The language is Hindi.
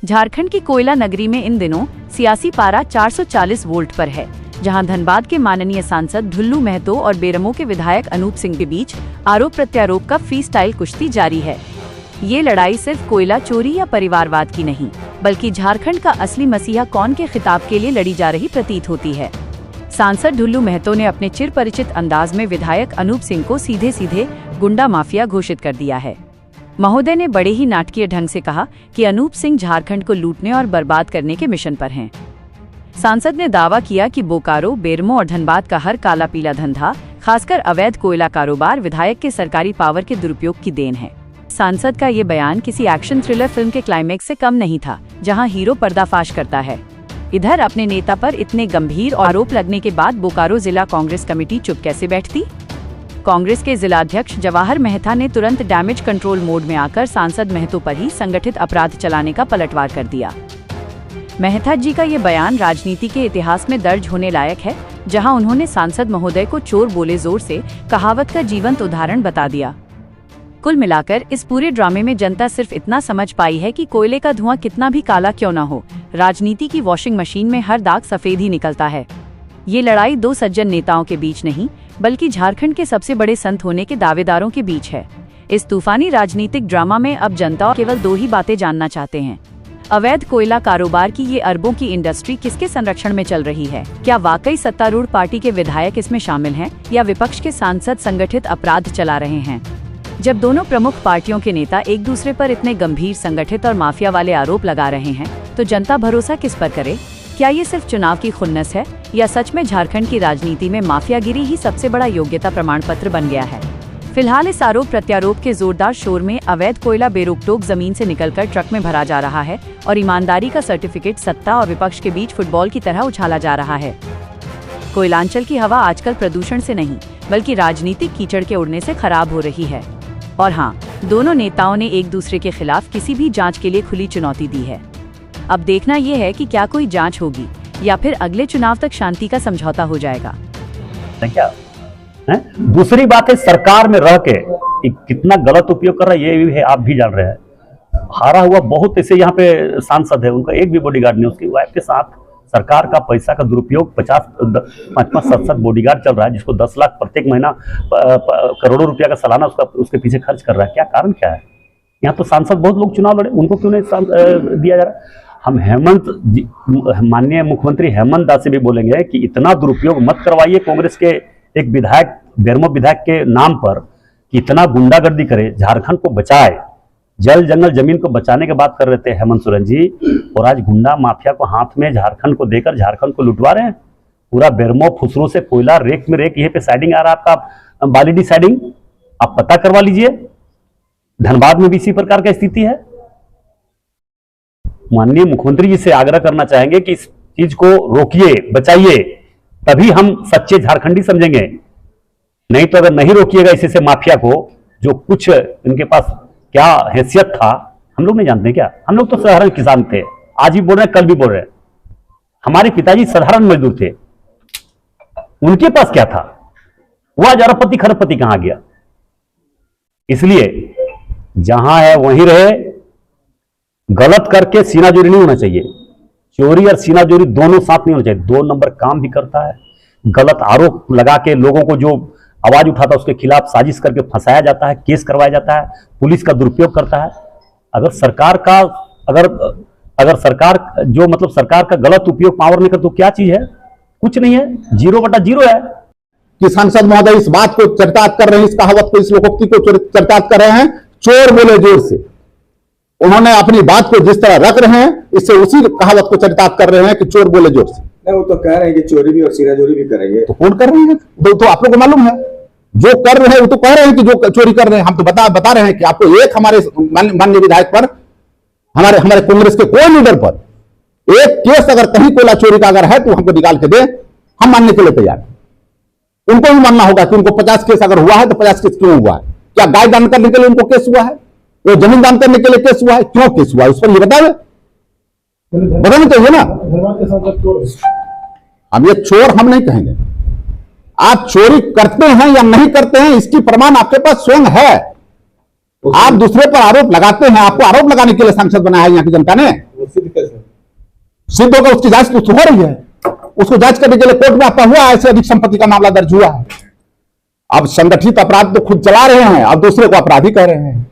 झारखंड की कोयला नगरी में इन दिनों सियासी पारा 440 वोल्ट पर है, जहां धनबाद के माननीय सांसद ढुल्लू महतो और बेरमो के विधायक अनूप सिंह के बीच आरोप प्रत्यारोप का फ्री स्टाइल कुश्ती जारी है। ये लड़ाई सिर्फ कोयला चोरी या परिवारवाद की नहीं, बल्कि झारखंड का असली मसीहा कौन के खिताब के लिए लड़ी जा रही प्रतीत होती है। सांसद ढुल्लू महतो ने अपने चिर परिचित अंदाज में विधायक अनूप सिंह को सीधे सीधे गुंडा माफिया घोषित कर दिया है। महोदय ने बड़े ही नाटकीय ढंग से कहा कि अनूप सिंह झारखंड को लूटने और बर्बाद करने के मिशन पर हैं। सांसद ने दावा किया कि बोकारो, बेरमो और धनबाद का हर काला पीला धंधा, खासकर अवैध कोयला कारोबार, विधायक के सरकारी पावर के दुरुपयोग की देन है। सांसद का ये बयान किसी एक्शन थ्रिलर फिल्म के क्लाइमेक्स से कम नहीं था, जहां हीरो पर्दाफाश करता है। इधर अपने नेता पर इतने गंभीर आरोप लगने के बाद बोकारो जिला कांग्रेस कमेटी चुप कैसे बैठती? कांग्रेस के जिलाध्यक्ष जवाहर मेहता ने तुरंत डैमेज कंट्रोल मोड में आकर सांसद महतो पर ही संगठित अपराध चलाने का पलटवार कर दिया। मेहता जी का ये बयान राजनीति के इतिहास में दर्ज होने लायक है, जहां उन्होंने सांसद महोदय को चोर बोले जोर से कहावत का जीवंत उदाहरण बता दिया। कुल मिलाकर इस पूरे ड्रामे में जनता सिर्फ इतना समझ पाई है कि कोयले का धुआं कितना भी काला क्यों न हो, राजनीति की वॉशिंग मशीन में हर दाग सफेद ही निकलता है। ये लड़ाई दो सज्जन नेताओं के बीच नहीं, बल्कि झारखंड के सबसे बड़े संत होने के दावेदारों के बीच है। इस तूफानी राजनीतिक ड्रामा में अब जनता केवल दो ही बातें जानना चाहते हैं। अवैध कोयला कारोबार की ये अरबों की इंडस्ट्री किसके संरक्षण में चल रही है? क्या वाकई सत्तारूढ़ पार्टी के विधायक इसमें शामिल हैं, या विपक्ष के सांसद संगठित अपराध चला रहे हैं? जब दोनों प्रमुख पार्टियों के नेता एक दूसरे पर इतने गंभीर, संगठित और माफिया वाले आरोप लगा रहे हैं, तो जनता भरोसा किस पर करे? क्या ये सिर्फ चुनाव की खुन्नस है, या सच में झारखंड की राजनीति में माफियागिरी ही सबसे बड़ा योग्यता प्रमाण पत्र बन गया है? फिलहाल इस आरोप प्रत्यारोप के जोरदार शोर में अवैध कोयला बेरोक-टोक जमीन से निकलकर ट्रक में भरा जा रहा है और ईमानदारी का सर्टिफिकेट सत्ता और विपक्ष के बीच फुटबॉल की तरह उछाला जा रहा है। कोयलांचल की हवा आजकल प्रदूषण से नहीं, बल्कि राजनीतिक कीचड़ के उड़ने से खराब हो रही है। और हाँ, दोनों नेताओं ने एक दूसरे के खिलाफ किसी भी जांच के लिए खुली चुनौती दी है। अब देखना यह है कि क्या कोई जांच होगी, या फिर अगले चुनाव तक शांति का समझौता हो जाएगा। क्या है? दूसरी बात है, सरकार में रह के कितना गलत उपयोग कर रहा है ये भी है, आप भी जान रहे हैं। हारा हुआ बहुत ऐसे यहाँ पे सांसद है, उनका एक भी बॉडीगार्ड नहीं, उसकी वाइफ के साथ सरकार का पैसा का दुरुपयोग 50-7 बॉडीगार्ड चल रहा है, जिसको 10 लाख प्रत्येक महीना करोड़ों रुपया का सालाना उसके पीछे खर्च कर रहा है। क्या कारण क्या है? यहाँ तो सांसद बहुत लोग चुनाव लड़े, उनको क्यों नहीं दिया जा रहा? हम माननीय मुख्यमंत्री हेमंत दास से भी बोलेंगे कि इतना दुरुपयोग मत करवाइए कांग्रेस के एक विधायक, बेरमो विधायक के नाम पर, कि इतना गुंडागर्दी करे, झारखंड को बचाए, जल जंगल जमीन को बचाने की बात कर रहे थे हेमंत सोरेन जी, और आज गुंडा माफिया को हाथ में झारखंड को देकर झारखंड को लुटवा रहे हैं। पूरा बेरमो फुसरों से कोयला रेक में रेक, यहीं पे साइडिंग आ रहा है आपका, बालीडी साइडिंग, आप पता करवा लीजिए। धनबाद में भी इसी प्रकार की स्थिति है। माननीय मुख्यमंत्री जी से आग्रह करना चाहेंगे कि इस चीज को रोकिए, बचाइए, तभी हम सच्चे झारखंडी समझेंगे। नहीं तो अगर नहीं रोकिएगा इसी से माफिया को, जो कुछ इनके पास क्या हैसियत था हम लोग नहीं जानते क्या? हम लोग तो साधारण किसान थे, आज भी बोल रहे हैं, कल भी बोल रहे हैं। हमारे पिताजी साधारण मजदूर थे, उनके पास क्या था? वो आज अरबपति खरबपति कहां गया? इसलिए जहां है वहीं रहे। गलत करके सीनाजोरी नहीं होना चाहिए, चोरी और सीनाजोरी दोनों साथ नहीं होना चाहिए। 2 नंबर काम भी करता है। गलत आरोप लगा के लोगों को जो आवाज उठाता है उसके खिलाफ साजिश करके फंसाया जाता है, केस करवाया जाता है, पुलिस का दुरुपयोग करता है। अगर सरकार का अगर सरकार जो मतलब सरकार का गलत उपयोग पावर में कर, तो क्या चीज है? कुछ नहीं है, 0/0 है। कि सांसद महोदय इस बात को चरितार्थ कर रहे हैं, इस कहावत को, इस लोकोक्ति को चरितार्थ कर रहे हैं, चोर बोले जोर से। उन्होंने अपनी बात को जिस तरह रख रहे हैं, इससे उसी कहावत को चरितार्थ कर रहे हैं कि चोर बोले जोर से। नहीं, वो तो कह रहे हैं कि चोरी भी और सीनाजोरी भी करेंगे। तो कौन कर रहे हैं? तो आप लोगों को मालूम है, जो कर रहे हैं वो तो कह रहे हैं कि जो चोरी कर रहे हैं। हम तो बता रहे हैं कि आपको एक हमारे माननीय विधायक पर, हमारे कांग्रेस के कोई लीडर पर एक केस अगर कहीं कोयला चोरी का अगर है तो हमको निकाल के दे, हम मानने के लिए तैयार हैं। उनको भी मानना होगा कि उनको 50 केस अगर हुआ है तो 50 केस क्यों हुआ है? क्या गाय दान करने के लिए उनको केस हुआ है? वो जमीन दान करने के लिए केस हुआ है? क्यों केस हुआ है? उस पर ये बताना चाहिए ना। अब ये चोर हम नहीं कहेंगे, आप चोरी करते हैं या नहीं करते हैं इसकी प्रमाण आपके पास स्वयं है। आप दूसरे पर आरोप लगाते हैं, आपको आरोप लगाने के लिए सांसद बनाया है यहाँ की जनता ने। सिद्ध कैसे? सिद्ध होगा, उसकी जांच तो हो रही है, उसको जांच करने के लिए कोर्ट में आपका हुआ, ऐसे अधिक संपत्ति का मामला दर्ज हुआ है। अब संगठित अपराध तो खुद चला रहे हैं, अब दूसरे को अपराधी कह रहे हैं।